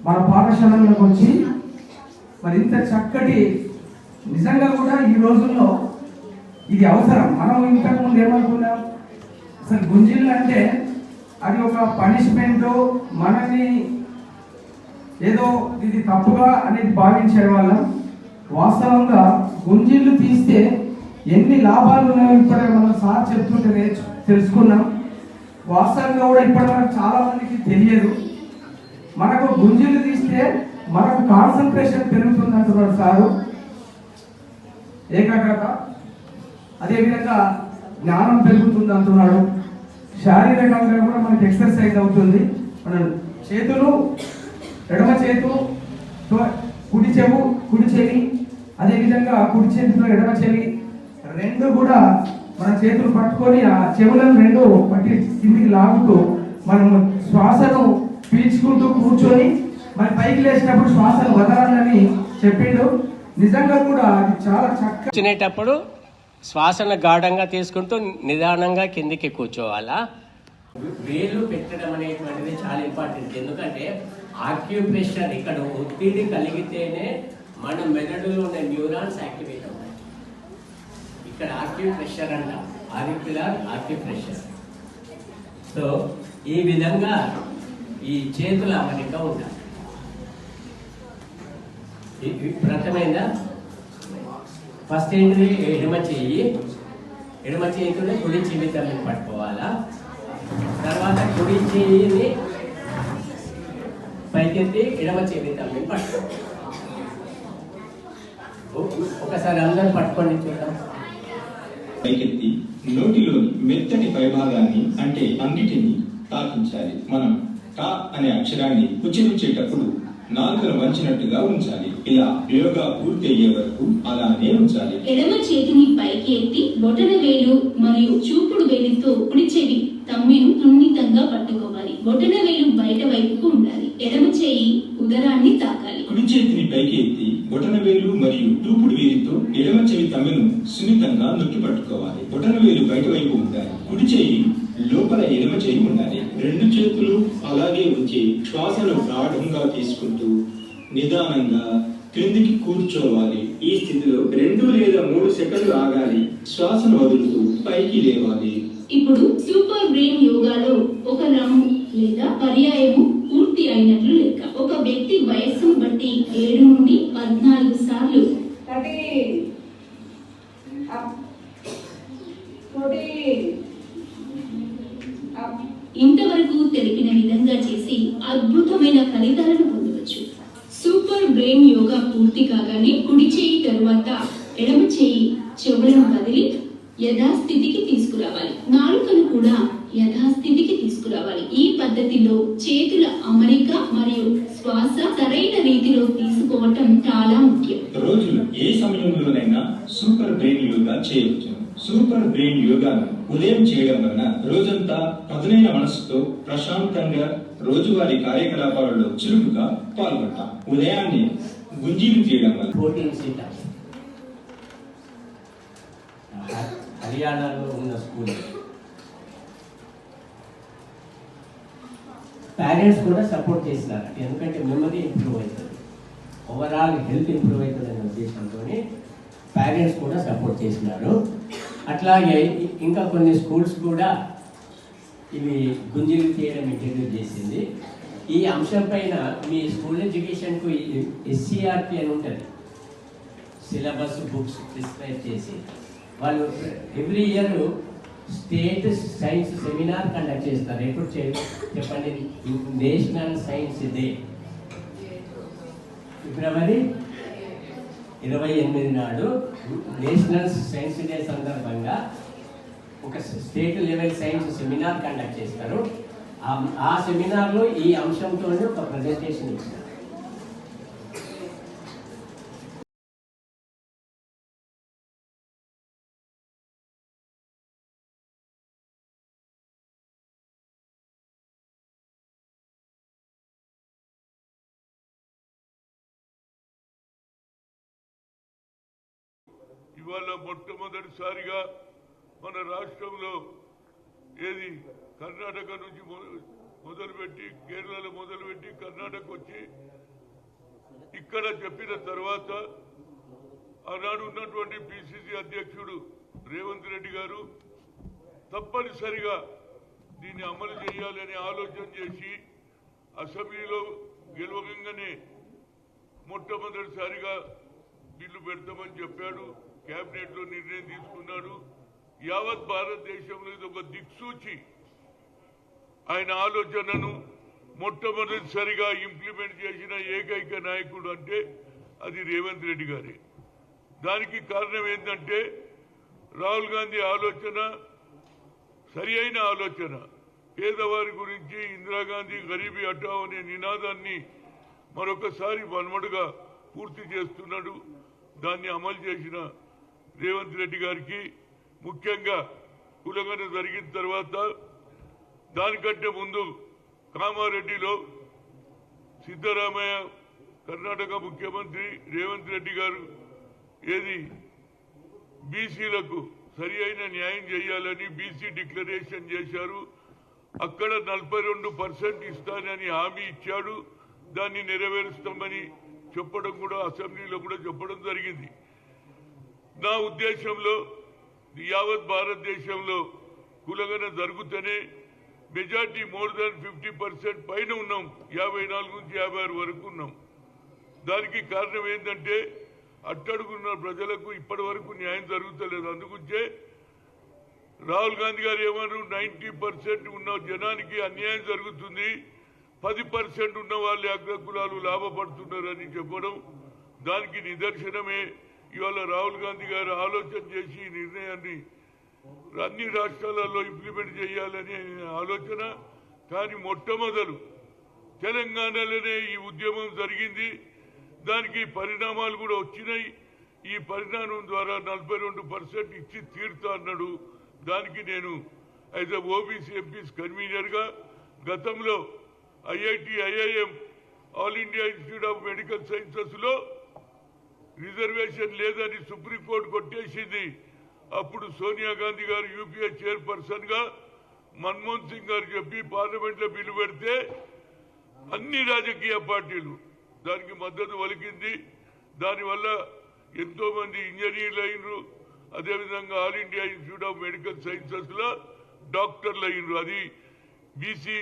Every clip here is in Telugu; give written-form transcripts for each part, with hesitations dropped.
మన పాఠశాలలోకి వచ్చి మరి ఇంత చక్కటి నిజంగా కూడా ఈ రోజుల్లో ఇది అవసరం. మనం ఇంతకుముందు ఏమనుకున్నాం, అసలు గుంజిళ్ళు అంటే అది ఒక పనిష్మెంట్, మనని ఏదో ఇది తప్పుగా అనేది భావించే వాళ్ళం. వాస్తవంగా గుంజిళ్ళు తీస్తే ఎన్ని లాభాలు ఉన్నాయో ఇప్పుడే మనం సార్ చెప్తుంటే తెలుసుకున్నాం. వాస్తవంగా కూడా ఇప్పటి వరకు చాలా మందికి తెలియదు. మనకు గుంజిళ్ళు తీస్తే మనకు కాన్సన్ట్రేషన్ పెరుగుతుంది అంటున్నాడు సారు, ఏకాగ్రత, అదేవిధంగా జ్ఞానం పెరుగుతుంది అంటున్నాడు. శారీరకంగా కూడా మనకి ఎక్సర్సైజ్ అవుతుంది. మన చేతులు, ఎడమ చేతు, కుడి చెవి, అదేవిధంగా కుడి చేతితో ఎడమ చెవి రెండు కూడా మన చేతులు పట్టుకొని ఆ చెవులను రెండు పట్టి కిందికి లాగుతూ మనము శ్వాసను పీల్చుకుంటూ కూర్చొని మరి పైకి లేచినప్పుడు శ్వాసను వదలాలని చెప్పిండు. నిజంగా కూడా అది చాలా చక్కగా కూర్చునేటప్పుడు శ్వాసను గాఢంగా తీసుకుంటూ నిదానంగా కిందికి కూర్చోవాలా. వేలు పెట్టడం అనేటువంటిది చాలా ఇంపార్టెంట్. ఎందుకంటే ఆక్యుప్రెషర్, ఇక్కడ ఒత్తిడి కలిగితేనే మన మెదడులో ఉన్న న్యూరాన్స్ యాక్టివేట్ అవుతాయి. ఇక్కడ ఆక్యుప్రెషర్ అంట, ఆరిక్యులర్ ఆక్యుప్రెషర్. సో ఈ విధంగా ఈ చేతుల అమరిక ఉండాలి. ప్రథమైందా? ఫస్ట్ ఏంటి? ఎడమ చేతిని కుడి చెవితల్ని పట్టుకోవాలా. తర్వాత కుడి చేయిని పైకెత్తి ఎడమ చెవితల్ని పట్టుకోవాలి. ఒకసారి అందరూ పట్టుకొని చూద్దాం. పైకెత్తి నోటిలోని మెత్తని పైభాగాన్ని అంటే అన్నిటినీ తాకించాలి. మనం కా అనే అక్షరాన్ని ఉచ్చరించేటప్పుడు నాలుకను వంచినట్టుగా ఉంచాలి. ఇలా యోగా పూర్తి అయ్యే వరకు అలానే ఉంచాలి. ఎడమ చేతిని పైకి ఎత్తి బొటన వేలు మరియు చూపుడు వేలితో కుడి చెవి తమ్మిను సున్నితంగా పట్టుకోవాలి. బొటన వేలు బయట వైపుకు ఉండాలి. ఎడమ చేయి ఉదరాన్ని తాకాలి. కుడి చేతిని పైకి ఎత్తి బొటన వేలు మరియు చూపుడు వేలితో ఎడమ చెవి తమ్మెను సున్నితంగా నొక్కి పట్టుకోవాలి. బొటన వేలు బయట వైపు ఉండాలి. కుడి చేయి లోపల ఎడమ చేయి ఉండాలి. రెండు చేతులు అలాగే ఉంచి శ్వాసను గాఢంగా తీసుకుంటూ నిదానంగా క్రిందికి కూర్చోవాలి. ఈ స్థితిలో 2 లేదా 3 సెకండ్లు ఆగాలి. శ్వాసను వదులుతూ పైకి లేవాలి. ఇప్పుడు సూపర్ బ్రెయిన్ యోగాలో ఒక రౌండ్ లేదా పర్యాయము పూర్తి అయినట్లు లెక్క. ఒక వ్యక్తి వయస్సును బట్టి 7 నుండి 14 సార్లు ఇంతవరకు తెలిపిన విధంగా చేసి అద్భుతమైన ఫలితాలను పొందవచ్చు. సూపర్ బ్రెయిన్ యోగా పూర్తి కాగానే కుడి చేయి తరువాత ఎడమ చేయి చెవులను వదిలి యథాస్థితికి తీసుకురావాలి. నాలుకను కూడా యథాస్థితికి తీసుకురావాలి. ఈ పద్ధతిలో చేతుల అమరిక మరియు శ్వాస సరైన రీతిలో తీసుకోవటం చాలా ముఖ్యం. రోజులు ఏ సమయంలోనైనా సూపర్ బ్రెయిన్ యోగా చేయవచ్చు. సూపర్ బ్రెయిన్ యోగాను ఉదయం చేయడం వలన రోజంతా పదునైన మనసుతో ప్రశాంతంగా రోజువారీ కార్యకలాపాలలో చురుకుగా పాల్గొంటాం. ఉదయాన్నే గుంజీలు తీయడం వల్ల 14 సీటర్స్ హర్యానాలో ఉన్న స్కూల్. పేరెంట్స్ కూడా సపోర్ట్ చేసినారు. ఎందుకంటే మెమరీ ఇంప్రూవ్ అవుతుంది, ఓవరాల్ హెల్త్ ఇంప్రూవ్ అవుతుంది అనే ఉద్దేశంతో పేరెంట్స్ కూడా సపోర్ట్ చేసినారు. అట్లాగే ఇంకా కొన్ని స్కూల్స్ కూడా ఇవి గుంజీలు తీయడం ఇంట్రడ్యూస్ చేసింది. ఈ అంశం పైన మీ స్కూల్ ఎడ్యుకేషన్కు SCRP అని ఉంటుంది, సిలబస్ బుక్స్ ప్రిస్క్రైబ్ చేసి వాళ్ళు every year state science seminar conduct చేస్తారు. ఎప్పుడు చెప్పండి? నేషనల్ సైన్స్ డే ఫిబ్రవరి 28 నాడు నేషనల్ సైన్స్ డే సందర్భంగా ఒక state level science seminar conduct చేస్తారు. ఆ సెమినార్లో ఈ అంశంతోనే ఒక ప్రజెంటేషన్ ఇచ్చారు. ఇవాళ మొట్టమొదటిసారిగా మన రాష్ట్రంలో ఏది కర్ణాటక నుంచి మొదలుపెట్టి కేరళలో మొదలుపెట్టి కర్ణాటక వచ్చి ఇక్కడ చెప్పిన తర్వాత ఆనాడు ఉన్నటువంటి పిసిసి అధ్యక్షుడు రేవంత్ రెడ్డి గారు తప్పనిసరిగా దీన్ని అమలు చేయాలని ఆలోచన చేసి అసెంబ్లీలో గెలవగానే మొట్టమొదటిసారిగా బిల్లు పెడతామని చెప్పాడు. కేబినెట్ లో నిర్ణయం తీసుకున్నాడు. యావత్ భారతదేశంలో ఇది ఒక దిక్సూచి. ఆయన ఆలోచనను మొట్టమొదటిసారిగా ఇంప్లిమెంట్ చేసిన ఏకైక నాయకుడు అంటే అది రేవంత్ రెడ్డి గారే. దానికి కారణం ఏంటంటే రాహుల్ గాంధీ ఆలోచన సరి అయిన ఆలోచన. పేదవారి గురించి ఇందిరాగాంధీ గరీబీ హఠావో అనే నినాదాన్ని మరొకసారి వన్మడుగా పూర్తి చేస్తున్నాడు. దాన్ని అమలు చేసిన రేవంత్ రెడ్డి గారికి ముఖ్యంగా కులగన జరిగిన తర్వాత దానికంటే ముందు కామారెడ్డిలో సిద్ధరామయ్య కర్ణాటక ముఖ్యమంత్రి రేవంత్ రెడ్డి గారు ఏది బీసీలకు సరి అయిన న్యాయం చేయాలని బీసీ డిక్లరేషన్ చేశారు. అక్కడ 42% ఇస్తానని హామీ ఇచ్చాడు. దాన్ని నెరవేరుస్తామని చెప్పడం కూడా అసెంబ్లీలో కూడా చెప్పడం జరిగింది. నా ఉద్దేశంలో యావత్ భారతదేశంలో కులగన జరుగుతూనే మెజార్టీ మోర్ దాన్ 50% పైన ఉన్నాం. 54 నుంచి 56 వరకు ఉన్నాం. దానికి కారణం ఏంటంటే అట్టడుగున్న ప్రజలకు ఇప్పటి వరకు న్యాయం జరుగుతలేదు. అందుకుంటే రాహుల్ గాంధీ గారు ఏమన్నారు, 90% ఉన్న జనానికి అన్యాయం జరుగుతుంది, 10% ఉన్న వాళ్ళే అగ్రకులాలు లాభపడుతున్నారని చెప్పడం దానికి నిదర్శనమే. ఇవాళ రాహుల్ గాంధీ గారు ఆలోచన చేసి ఈ నిర్ణయాన్ని అన్ని రాష్ట్రాలలో ఇంప్లిమెంట్ చేయాలని ఆలోచన. కానీ మొట్టమొదలు తెలంగాణలోనే ఈ ఉద్యమం జరిగింది. దానికి పరిణామాలు కూడా వచ్చినాయి. ఈ పరిణామం ద్వారా 42% ఇచ్చి తీరుతా అన్నాడు. దానికి నేను as a OBC MPs convener గా గతంలో IIT IIM all India institute of medical sciences లో రిజర్వేషన్ లేదని సుప్రీంకోర్టు కొట్టేసింది. అప్పుడు సోనియా గాంధీ గారు యూపీఏ చైర్పర్సన్ గా మన్మోహన్ సింగ్ గారు చెప్పి పార్లమెంట్ లో బిల్లు పెడితే అన్ని రాజకీయ పార్టీలు దానికి మద్దతు పలికింది. దానివల్ల ఎంతో మంది ఇంజనీర్లు అయినరు. అదేవిధంగా all India institute of medical sciences లో డాక్టర్లు అయినరు. అది బీసీ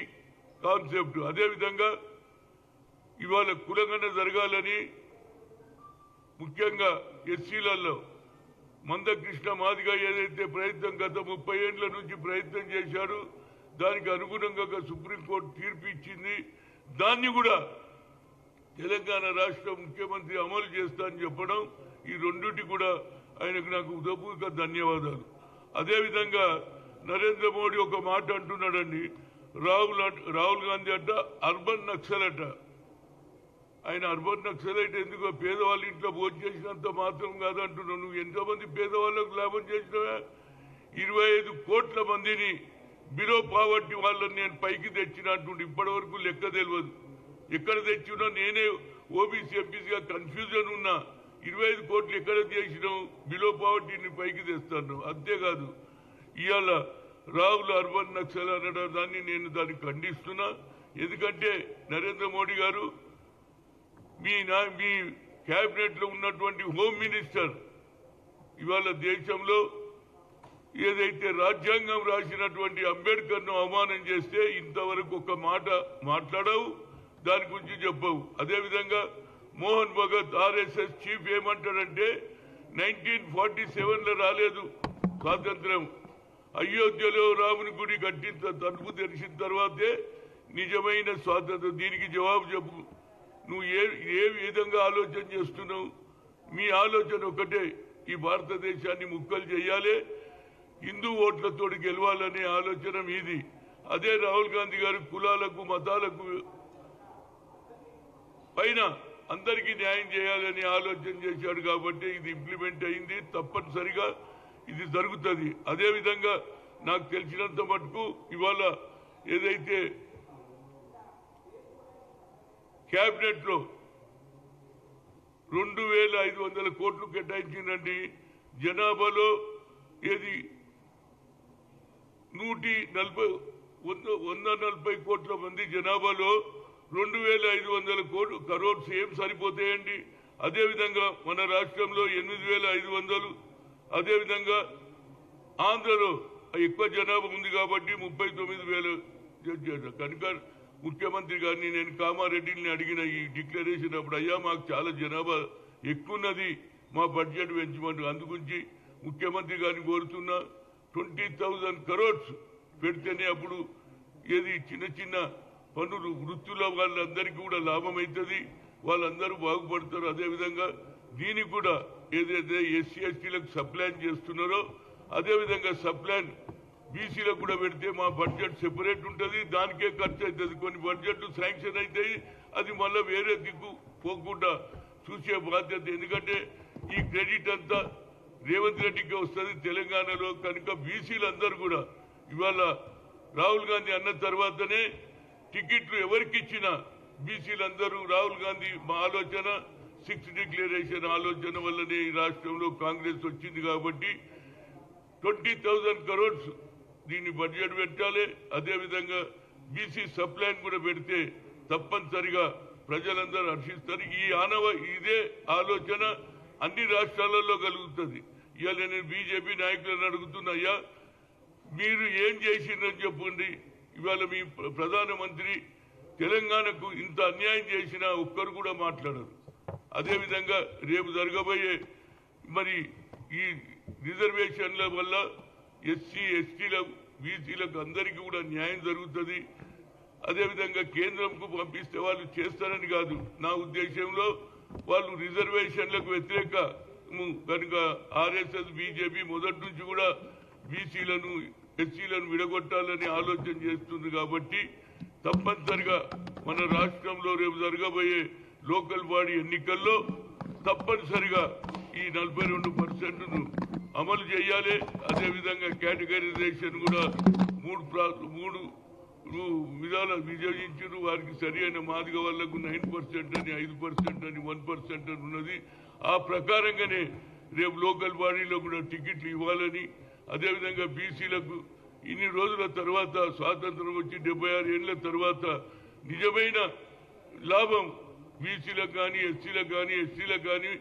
కాన్సెప్ట్. అదేవిధంగా ఇవాళ కులగన జరగాలని ముఖ్యంగా ఎస్సీలలో మందకృష్ణ మాదిగా ఏదైతే ప్రయత్నం గత 30 ఏళ్ల నుంచి ప్రయత్నం చేశాడు, దానికి అనుగుణంగా సుప్రీంకోర్టు తీర్పు ఇచ్చింది. దాన్ని కూడా తెలంగాణ రాష్ట్ర ముఖ్యమంత్రి అమలు చేస్తా అని చెప్పడం, ఈ రెండింటి కూడా ఆయనకు నాకు ఉదయపూర్వక ధన్యవాదాలు. అదేవిధంగా నరేంద్ర మోడీ ఒక మాట అంటున్నాడండి, రాహుల్ గాంధీ అట అర్బన్ నక్సల్ అట. ఆయన అర్బన్ నక్సలైట్ ఎందుకు? పేదవాళ్ళ ఇంట్లో భోజనం చేసినంత మాత్రం కాదంటున్నావు. నువ్వు ఎంతోమంది పేదవాళ్ళకు లాభం చేసినావా? 25 కోట్ల మందిని బిలో పావర్టీ వాళ్ళని నేను పైకి తెచ్చినట్టుండి ఇప్పటి వరకు లెక్క తెలియదు. ఎక్కడ తెచ్చినా నేనే ఓబీసీ ఎంపీసీగా కన్ఫ్యూజన్ ఉన్నా. 25 కోట్లు ఎక్కడ చేసినావు? బిలో పావర్టీని పైకి తెస్తాను. అంతేకాదు ఇవాళ రాహుల్ అర్బన్ నక్సల్ అనడం దాన్ని నేను దాన్ని ఖండిస్తున్నా. ఎందుకంటే నరేంద్ర మోడీ గారు మీ కేబినెట్ లో ఉన్నటువంటి హోమ్ మినిస్టర్ ఇవాళ దేశంలో ఏదైతే రాజ్యాంగం రాసినటువంటి అంబేద్కర్ ను అవమానం చేస్తే ఇంతవరకు ఒక మాట మాట్లాడవు, దాని గురించి చెప్పవు. అదేవిధంగా మోహన్ భగత్ ఆర్ఎస్ఎస్ చీఫ్ ఏమంటాడంటే 1947లో రాలేదు స్వాతంత్ర్యం, అయోధ్యలో రాముని గుడి కట్టిన తలుపు తెరిచిన తర్వాతే నిజమైన స్వాతంత్రం. దీనికి జవాబు చెప్పు. నువ్వు ఏ విధంగా ఆలోచన చేస్తున్నావు? మీ ఆలోచన ఒకటే, ఈ భారతదేశాన్ని ముక్కలు చేయాలి, హిందూ ఓట్లతో గెలవాలనే ఆలోచన మీది. అదే రాహుల్ గాంధీ గారు కులాలకు మతాలకు పైన అందరికీ న్యాయం చేయాలని ఆలోచన చేశాడు. కాబట్టి ఇది ఇంప్లిమెంట్ అయింది. తప్పనిసరిగా ఇది జరుగుతుంది. అదేవిధంగా నాకు తెలిసినంత మటుకు ఇవాళ ఏదైతే కేబినెట్ లో 2500 కోట్లు కేటాయించిందండి. జనాభాలో ఏది 140 140 కోట్ల మంది జనాభాలో 2,500 కరోడ్స్ ఏం సరిపోతాయండి? అదేవిధంగా మన రాష్ట్రంలో 8,500, అదేవిధంగా ఆంధ్రలో ఎక్కువ జనాభా ఉంది కాబట్టి 39,000 కనుక ముఖ్యమంత్రి గారిని నేను కామారెడ్డిని అడిగిన ఈ డిక్లరేషన్ అప్పుడు, అయ్యా మాకు చాలా జనాభా ఎక్కున్నది, మా బడ్జెట్ పెంచమంటూ, అందుగురించి ముఖ్యమంత్రి గారిని కోరుతున్నా 20,000 crores పెడితేనే అప్పుడు ఏది చిన్న చిన్న పనులు వృత్తుల వాళ్ళందరికీ కూడా లాభం అవుతుంది, వాళ్ళందరూ బాగుపడతారు. అదేవిధంగా దీనికి కూడా ఏదైతే ఎస్సీ ఎస్టీలకు సప్లాన్ చేస్తున్నారో అదేవిధంగా సప్లాన్ బీసీలకు కూడా పెడితే మా బడ్జెట్ సెపరేట్ ఉంటుంది, దానికే ఖర్చు అవుతుంది. కొన్ని బడ్జెట్లు శాంక్షన్ అవుతాయి, అది మళ్ళీ వేరే దిక్కు పోకుండా చూసే బాధ్యత. ఎందుకంటే ఈ క్రెడిట్ అంతా రేవంత్ రెడ్డికి వస్తుంది తెలంగాణలో. కనుక బీసీలందరూ కూడా ఇవాళ రాహుల్ గాంధీ అన్న తర్వాతనే టికెట్లు ఎవరికి ఇచ్చినా బీసీలందరూ రాహుల్ గాంధీ మా ఆలోచన 6 డిక్లరేషన్ ఆలోచన వల్లనే ఈ రాష్ట్రంలో కాంగ్రెస్ వచ్చింది. కాబట్టి 20,000 crores దీన్ని బడ్జెట్ పెట్టాలి. అదేవిధంగా బీసీ సప్లాన్ కూడా పెడితే తప్పనిసరిగా ప్రజలందరూ హర్షిస్తారు. ఇదే ఆలోచన అన్ని రాష్ట్రాలలో కలుగుతుంది. ఇవాళ నేను బీజేపీ నాయకులను అడుగుతున్నా, అయ్యా మీరు ఏం చేసిందని చెప్పండి. ఇవాళ మీ ప్రధానమంత్రి తెలంగాణకు ఇంత అన్యాయం చేసినా ఒక్కరు కూడా మాట్లాడరు. అదేవిధంగా రేపు జరగబోయే మరి ఈ రిజర్వేషన్ల వల్ల ఎస్సీ ఎస్టీలకు బీసీలకు అందరికీ కూడా న్యాయం జరుగుతుంది. అదేవిధంగా కేంద్రంకు పంపిస్తే వాళ్ళు చేస్తారని కాదు, నా ఉద్దేశంలో వాళ్ళు రిజర్వేషన్లకు వ్యతిరేకము కనుక ఆర్ఎస్ఎస్ బీజేపీ మొదటి నుంచి కూడా బీసీలను ఎస్సీలను విడగొట్టాలని ఆలోచన చేస్తుంది. కాబట్టి తప్పనిసరిగా మన రాష్ట్రంలో రేపు జరగబోయే లోకల్ బాడీ ఎన్నికల్లో తప్పనిసరిగా ఈ 42%ను అమలు చేయాలి. అదేవిధంగా కేటగరైజేషన్ కూడా మూడు విధాలు విభజించారు. వారికి సరి అయిన మాదిగ వాళ్లకు 9% అని 5% అని 1% అని ఉన్నది. ఆ ప్రకారంగానే రేపు లోకల్ బాడీలో కూడా టికెట్లు ఇవ్వాలని, అదేవిధంగా బీసీలకు ఇన్ని రోజుల తర్వాత స్వాతంత్రం వచ్చి 76 ఏళ్ల తర్వాత నిజమైన లాభం బీసీలకు కానీ ఎస్సీలకు కానీ ఎస్టీలకు కానీ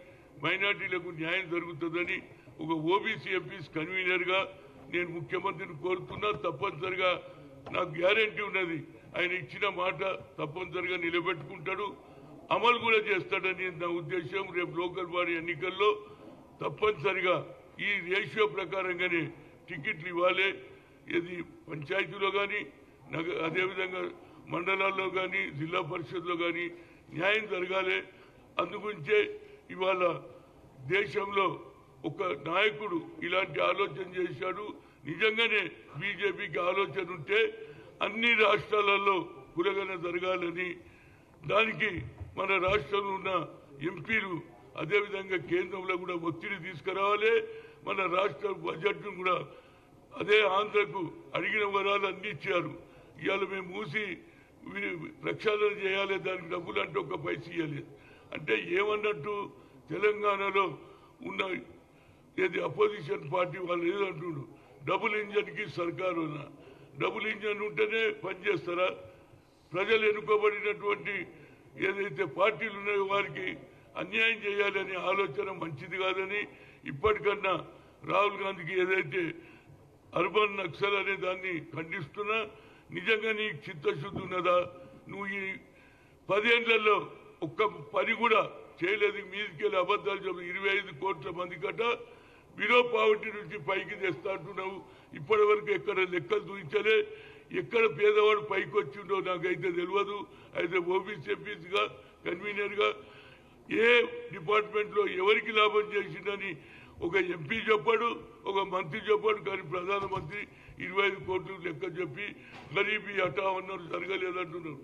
మైనార్టీలకు న్యాయం జరుగుతుందని ఒక ఓబీసీ ఎంపీస్ కన్వీనర్గా నేను ముఖ్యమంత్రిని కోరుతున్నా. తప్పనిసరిగా నాకు గ్యారెంటీ ఉన్నది, ఆయన ఇచ్చిన మాట తప్పనిసరిగా నిలబెట్టుకుంటాడు, అమలు కూడా చేస్తాడని నా ఉద్దేశం. రేపు లోకల్ బాడీ ఎన్నికల్లో తప్పనిసరిగా ఈ రేషియో ప్రకారంగానే టికెట్లు ఇవ్వాలి. ఇది పంచాయతీలో కానీ అదేవిధంగా మండలాల్లో కానీ జిల్లా పరిషత్లో కానీ న్యాయం జరగాలి. అందుగురించే ఇవాళ దేశంలో ఒక నాయకుడు ఇలాంటి ఆలోచన చేశాడు. నిజంగానే బీజేపీకి ఆలోచన ఉంటే అన్ని రాష్ట్రాలలో కులగన జరగాలని, దానికి మన రాష్ట్రంలో ఉన్న ఎంపీలు అదేవిధంగా కేంద్రంలో కూడా ఒత్తిడి తీసుకురావాలి. మన రాష్ట్ర బడ్జెట్ను కూడా అదే ఆంధ్రకు అడిగిన వరాలు అన్ని ఇచ్చారు. ఇవాళ మేము మూసి ప్రక్షాళన చేయాలి, దానికి డబ్బులు అంటే ఒక్క పైసా ఇవ్వలేదు. అంటే ఏమన్నట్టు తెలంగాణలో ఉన్న ఏది అపోజిషన్ పార్టీ వాళ్ళు ఏదంటుండ్రు, డబుల్ ఇంజన్కి సర్కారు డబుల్ ఇంజన్ ఉంటేనే పనిచేస్తారా? ప్రజలు ఎన్నుకోబడినటువంటి ఏదైతే పార్టీలు ఉన్నాయో వారికి అన్యాయం చేయాలనే ఆలోచన మంచిది కాదని ఇప్పటికన్నా రాహుల్ గాంధీకి ఏదైతే అర్బన్ నక్సల్ అనే దాన్ని ఖండిస్తున్నా. నిజంగా నీకు చిత్తశుద్ధి ఉన్నదా? నువ్వు ఈ 10 ఏళ్లలో ఒక్క పని కూడా చేయలేదు. మీదికెళ్ళి అబద్ధాలు చెప్పి 25 కోట్ల మంది కట్ట బిలో పావర్టీ నుంచి పైకి తెస్తా అంటున్నావు. ఇప్పటి వరకు ఎక్కడ లెక్కలు చూపించలే, ఎక్కడ పేదవాడు పైకి వచ్చిండో నాకైతే తెలియదు. అయితే ఓబీసీ ఎంపీస్గా కన్వీనర్గా ఏ డిపార్ట్మెంట్లో ఎవరికి లాభం చేసిందని ఒక ఎంపీ చెప్పాడు, ఒక మంత్రి చెప్పాడు. కానీ ప్రధానమంత్రి 25 కోట్లు లెక్క చెప్పి గరీబీ హఠావన్నారు, జరగలేదంటున్నారు.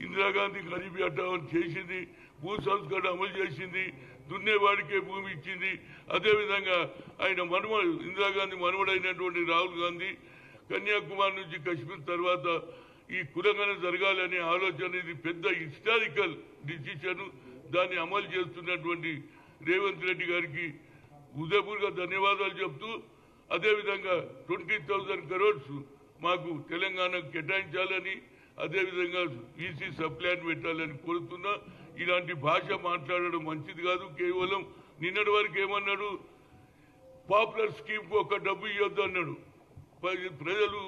ఇందిరాగాంధీ గరీబీ హఠావన్ చేసింది, భూ సంస్కరణ అమలు చేసింది, దున్నేవాడికే భూమి ఇచ్చింది. అదేవిధంగా ఆయన ఇందిరాగాంధీ మనవడైనటువంటి రాహుల్ గాంధీ కన్యాకుమారి నుంచి కశ్మీర్ తర్వాత ఈ కులగన జరగాలనే ఆలోచన, ఇది పెద్ద హిస్టారికల్ డిసిషన్. దాన్ని అమలు చేస్తున్నటువంటి రేవంత్ రెడ్డి గారికి హృదయపూర్వక ధన్యవాదాలు చెప్తూ, అదేవిధంగా 20,000 crores మాకు తెలంగాణకు కేటాయించాలని, అదేవిధంగా ఈసీ సప్లాన్ పెట్టాలని కోరుతున్నా. ఇలాంటి భాష మాట్లాడడం మంచిది కాదు. కేవలం నిన్నటి వరకు ఏమన్నాడు, పాపులర్ స్కీమ్ కు ఒక డబ్బు ఇవ్వద్దు అన్నాడు. ప్రజలు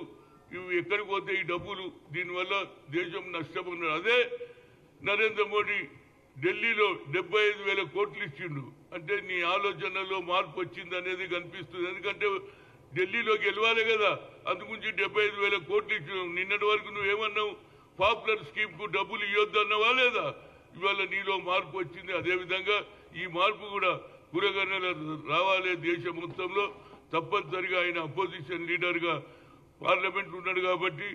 ఇవి ఎక్కడికి పోతే ఈ డబ్బులు, దీనివల్ల దేశం నష్టపోతున్నాడు. అదే నరేంద్ర మోడీ ఢిల్లీలో 75,000 కోట్లు ఇచ్చిండు. అంటే నీ ఆలోచనలో మార్పు వచ్చింది అనేది కనిపిస్తుంది. ఎందుకంటే ఢిల్లీలో గెలవాలి కదా, అందుగురించి 75,000 కోట్లు ఇచ్చినావు. నిన్నటి వరకు నువ్వేమన్నావు, పాపులర్ స్కీమ్ కు డబ్బులు ఇవ్వద్దు అన్నావా లేదా? ఇవాళ నీలో మార్పు వచ్చింది. అదేవిధంగా ఈ మార్పు కూడా కురగన్నెల రావాలి దేశం మొత్తంలో. తప్పనిసరిగా ఆయన అపోజిషన్ లీడర్గా పార్లమెంట్ ఉన్నాడు కాబట్టి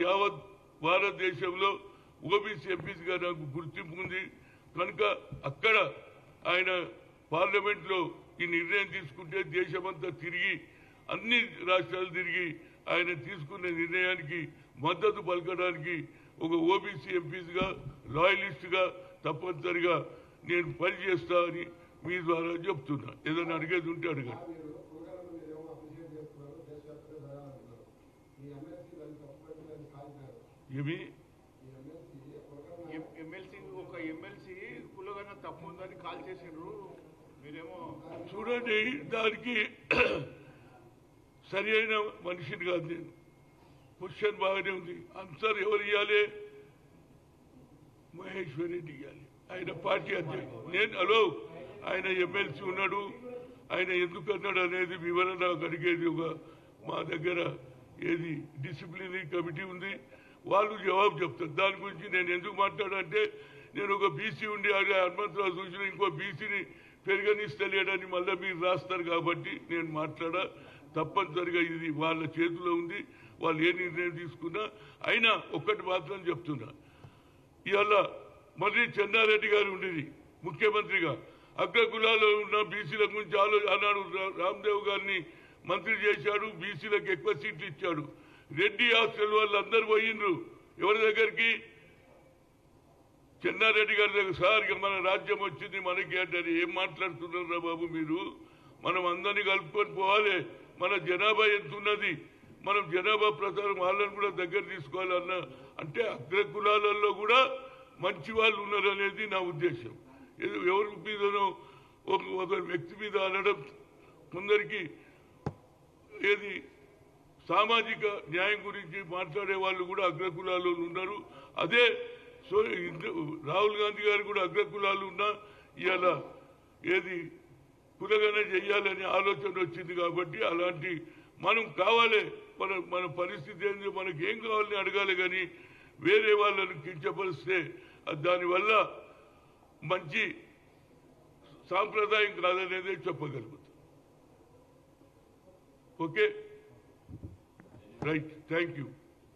యావత్ భారతదేశంలో ఓబీసీ ఎంపీసీగా నాకు గుర్తింపు ఉంది కనుక అక్కడ ఆయన పార్లమెంట్లో ఈ నిర్ణయం తీసుకుంటే దేశమంతా తిరిగి అన్ని రాష్ట్రాలు తిరిగి ఆయన తీసుకున్న నిర్ణయానికి మద్దతు పలకడానికి ఒక ఓబీసీ ఎంపీసీగా లాయలిస్ట్గా తప్పనిసరిగా నేను పనిచేస్తా అని మీ ద్వారా చెప్తున్నా. ఏదైనా అడిగేది ఉంటే అడగండి. ఏమి ఎమ్మెల్సీ కులగన్న తప్పు ఉందని కాల్ చేసిండ్రు, మీరేమో చూడండి, దానికి సరి అయిన మనిషిని కాదు నేను. క్వశ్చన్ బాగానే ఉంది, ఆన్సర్ ఎవరు ఇవ్వాలి? మహేశ్వర్ రెడ్డి ఇవ్వాలి, ఆయన పార్టీ అధ్యక్షుడు. నేను ఆయన ఎమ్మెల్సీ ఉన్నాడు, ఆయన ఎందుకు అన్నాడు అనేది వివరణ నాకు అడిగేది ఒక మా దగ్గర ఏది డిసిప్లినరీ కమిటీ ఉంది, వాళ్ళు జవాబు చెప్తారు. దాని గురించి నేను ఎందుకు మాట్లాడంటే, నేను ఒక బీసీ ఉండి హనుమంతరావు చూసిన ఇంకో బీసీని పెరగనిస్తలేడని మళ్ళీ మీరు రాస్తారు కాబట్టి నేను మాట్లాడా. తప్పనిసరిగా ఇది వాళ్ళ చేతిలో ఉంది, వాళ్ళు ఏ నిర్ణయం తీసుకున్నా. అయినా ఒక్కటి మాత్రం చెప్తున్నా, ఇవాళ మళ్ళీ చెన్నారెడ్డి గారు ఉండేది ముఖ్యమంత్రిగా, అగ్రకులాల్లో ఉన్న బీసీల గురించి ఆనాడు రామ్దేవ్ గారిని మంత్రి చేశాడు, బీసీలకు ఎక్కువ సీట్లు ఇచ్చాడు. రెడ్డి హాస్టల్ వాళ్ళందరూ పోయిండ్రు ఎవరి దగ్గరికి? చెన్నారెడ్డి గారి దగ్గర. సార్ ఇక మన రాజ్యం వచ్చింది మనకి అంటారు. ఏం మాట్లాడుతున్నారా బాబు మీరు? మనం అందరినీ కలుపుకొని పోవాలి. మన జనాభా ఎంత ఉన్నది, మనం జనాభా ప్రకారం వాళ్ళని కూడా దగ్గర తీసుకోవాలన్న అంటే అగ్రకులాలలో కూడా మంచి వాళ్ళు ఉన్నారు అనేది నా ఉద్దేశం. ఎవరి మీదనో ఒక వ్యక్తి మీద అనడం, కొందరికి ఏది సామాజిక న్యాయం గురించి మాట్లాడే వాళ్ళు కూడా అగ్రకులాలు ఉన్నారు. అదే రాహుల్ గాంధీ గారు కూడా అగ్రకులాలు ఉన్నా ఇవాళ ఏది కులగన చెయ్యాలనే ఆలోచన వచ్చింది కాబట్టి అలాంటి మనం కావాలి. మన పరిస్థితి ఏంది, మనకి ఏం కావాలని అడగాలి కానీ వేరే వాళ్ళని కించపరిస్తే దానివల్ల మంచి సాంప్రదాయం కాదనేదే చెప్పగలుగుతాం. Okay, right, thank you.